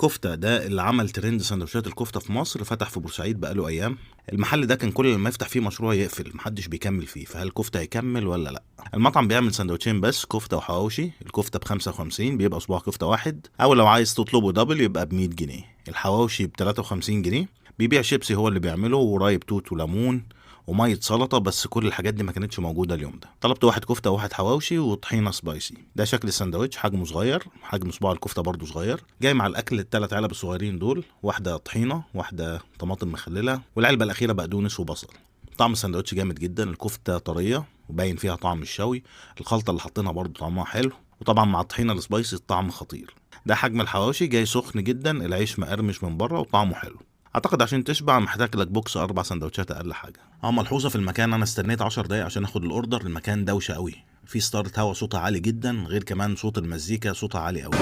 كفتة ده اللي عمل ترند سندوتشات الكفتة في مصر، فتح في بورسعيد بقاله أيام. المحل ده كان كل ما يفتح فيه مشروع يقفل، محدش بيكمل فيه، فهل كفتة هيكمل ولا لأ؟ المطعم بيعمل سندوتشين بس، كفتة وحواوشي. الكفتة ب55 بيبقى صباع كفتة واحد، أو لو عايز تطلبه دبل يبقى ب100 جنيه. الحواوشي ب53 جنيه. بيبيع شيبسي هو اللي بيعمله، ورايب توت وليمون وميه سلطه، بس كل الحاجات دي ما كانتش موجوده اليوم ده. طلبت واحد كفته وواحد حواوشي وطحينه سبايسي. ده شكل الساندوتش، حجمه صغير، حجم صباع الكفته برضو صغير. جاي مع الاكل الثلاث علب الصغيرين دول، واحده طحينه، واحده طماطم مخلله، والعلبه الاخيره بقدونس وبصل. طعم الساندوتش جامد جدا، الكفته طريه وباين فيها طعم الشوي، الخلطه اللي حاطينها برضو طعمها حلو، وطبعا مع الطحينه السبايسي الطعم خطير. ده حجم الحواوشي، جاي سخن جدا، العيش مقرمش من بره وطعمه حلو. اعتقد عشان تشبع محتاج لك بوكس 4 سندوتشات اقل حاجه. ملحوظه في المكان، انا استنيت 10 دقايق عشان اخد الاوردر. المكان دوشه قوي، في ستارة هوا صوتها عالي جدا، غير كمان صوت المزيكا صوتها عالي قوي.